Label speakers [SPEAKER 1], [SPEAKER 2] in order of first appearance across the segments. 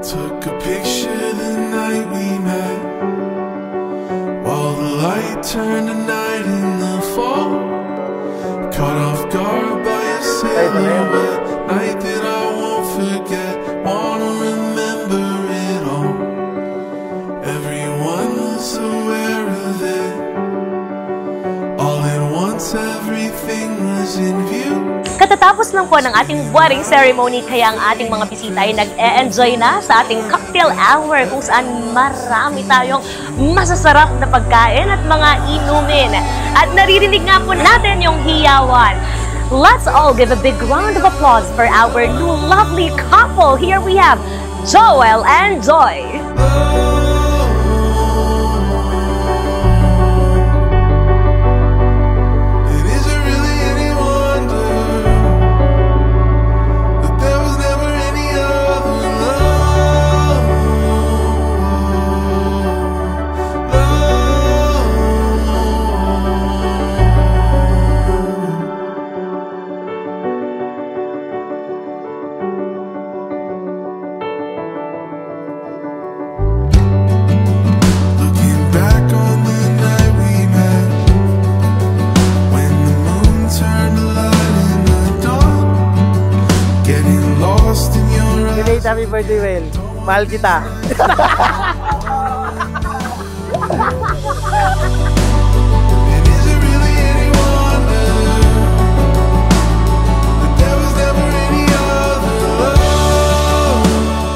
[SPEAKER 1] Took a picture the night we met, while the light turned to night in the fall. Caught off guard by a silhouette, night that I won't forget. Wanna remember it all. Everyone was aware of it. All at once everything was in view.
[SPEAKER 2] Katatapos lang po ng ating wedding ceremony, kaya ang ating mga bisita ay nag-e-enjoy na sa ating cocktail hour kung saan marami tayong masasarap na pagkain at mga inumin. At naririnig nga po natin yung hiyawan. Let's all give a big round of applause for our new lovely couple. Here we have Joel and Joy.
[SPEAKER 3] Happy birthday, Will. Mahal kita.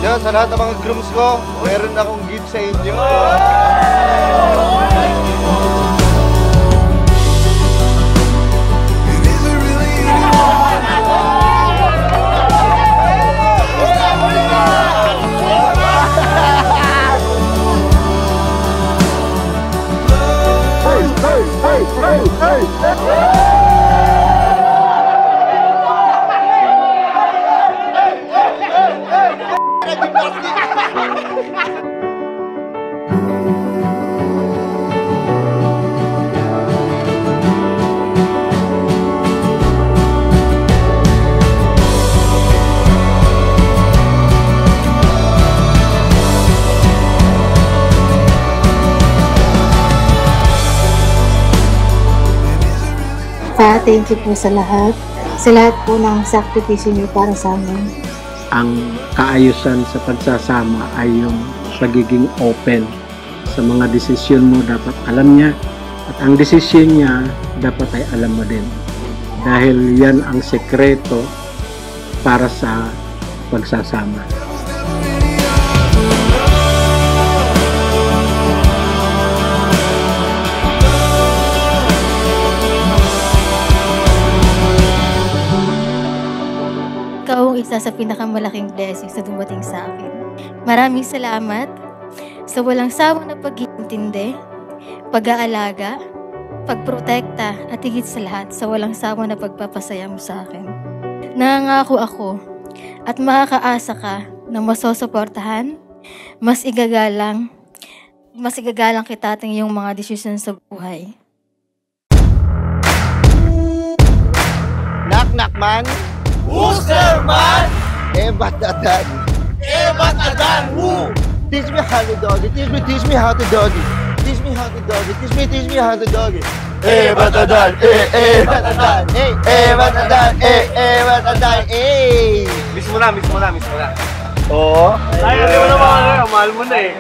[SPEAKER 4] Yan, sa lahat ng mga grooms ko, meron akong gift sa inyo.
[SPEAKER 5] Thank you po sa lahat po ng sakripisyo niyo para sa amin.
[SPEAKER 6] Ang kaayusan sa pagsasama ay yung pagiging open sa mga desisyon mo, dapat alam niya, at ang desisyon niya dapat ay alam mo din, dahil yan ang sekreto para sa pagsasama.
[SPEAKER 5] Ikaw ang isa sa pinakamalaking blessings na dumating sa akin. Maraming salamat sa walang sawang na pag-iintindi, pag-aalaga, pagprotekta, at higit sa lahat sa walang sawang na pagpapasaya mo sa akin. Nangangako ako at makakaasa ka na masusuportahan, mas igagalang kita at iyong mga desisyon sa buhay.
[SPEAKER 4] Knock knock man. Who's there, man? Ba't adan? Ba't adan? Who? Teach me how to doggy. Teach me how to doggy. Teach me how to doggy. Teach me how to doggy. Ba't adan? Ba't adan? Ba't adan? Ba't adan?
[SPEAKER 3] Miss mo na.
[SPEAKER 4] Oo.
[SPEAKER 3] Ay, hindi mo naman. Mahal mo na eh.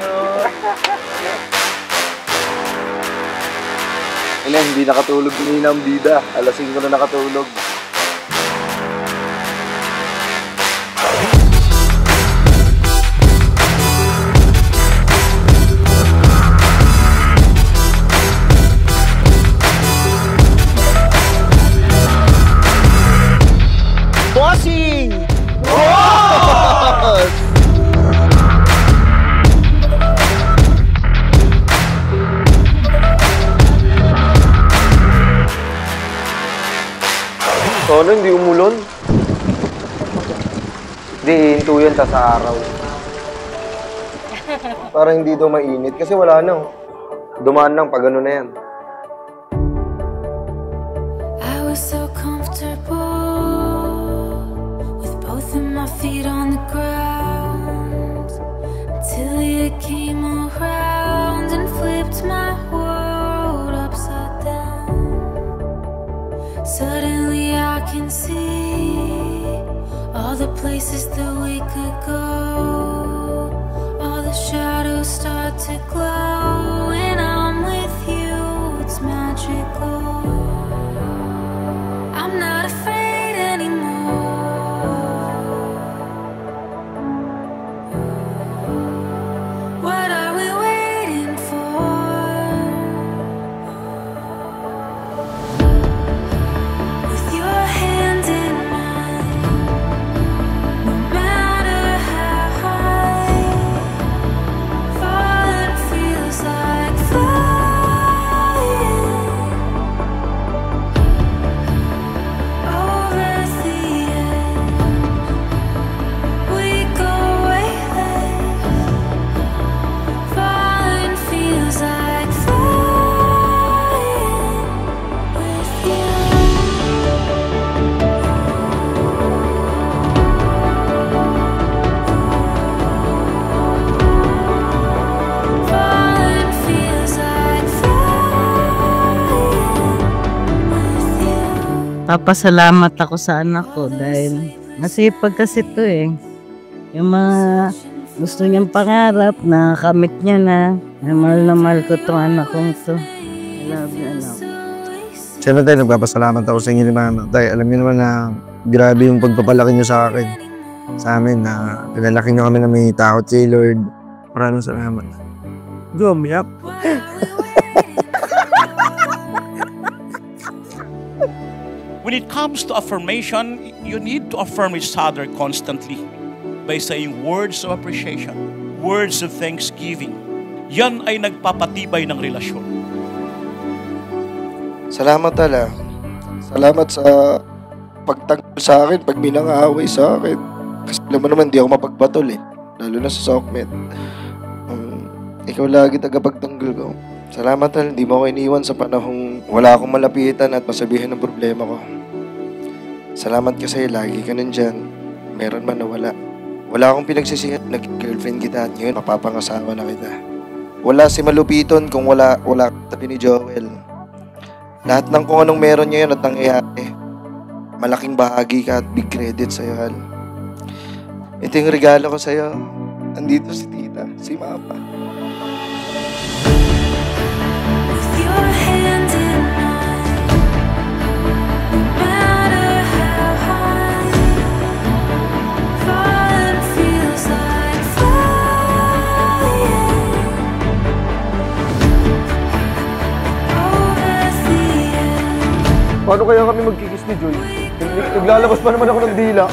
[SPEAKER 4] Hindi nakatulog din ang bida. Alas 5 na nakatulog. Bossing! Boss!
[SPEAKER 7] Sana hindi umulon. Hindi, hihinto yan sa araw.
[SPEAKER 4] Para hindi daw mainit kasi wala na.
[SPEAKER 7] Dumaan lang pag ano na yan.
[SPEAKER 8] I was so comfortable with both of my feet on the ground. could go. All the shadows start to glow. When I'm with you, it's magical. I'm not afraid anymore. What are we waiting for? With your hand in mine, no matter how high, falling feels like flying over the edge. We go weightless. Falling feels like flying with you. Falling feels like flying with you.
[SPEAKER 9] Papasalamat ako sa anak ko dahil masipag kasi ito eh. Yung mga gusto niyang pangarap, nakakamit niya na. Ay, mahal na mahal ko itong anak kong ito. I love you, anak.
[SPEAKER 10] Siyempre tayo, nagpapasalamat ako sa inyo ni Mama. Tay, alam niyo naman na grabe yung pagpapalaki niyo sa akin. Sa amin na pinalaki niyo kami na may takot si Lord. Maraming salamat. Gumiyak.
[SPEAKER 11] When it comes to affirmation, you need to affirm each other constantly by saying words of appreciation, words of thanksgiving. Yan ay nagpapatibay ng relasyon.
[SPEAKER 10] Salamat tala. Salamat sa pagtanggol sa akin, pag minang-aaway sa akin. Kasi alam mo naman, di ako mapagbatol eh. Lalo na sa Sokmed. Ikaw lagi tagapagtanggol ko. Salamat tala, hindi mo ako iniwan sa panahong wala akong malapitan at masabihin ng problema ko. Salamat kasi lagi ka nandyan. Meron man na wala. Wala akong pinagsisihan, nag-girlfriend kita at ngayon mapapangasawa na kita. Wala si Malupiton kung wala tabi ni Joel. Lahat ng kung anong meron ngayon at nangyayari, malaking bahagi ka at big credit sa'yo, Hal. Ito yung regalo ko sa'yo. Andito si Tita, si Mama.
[SPEAKER 8] With your hand in mine, no matter how high, falling feels like flying over the edge.
[SPEAKER 10] Paano kaya kami magkikis ni Joy? Naglalabas pa naman ako ng dila.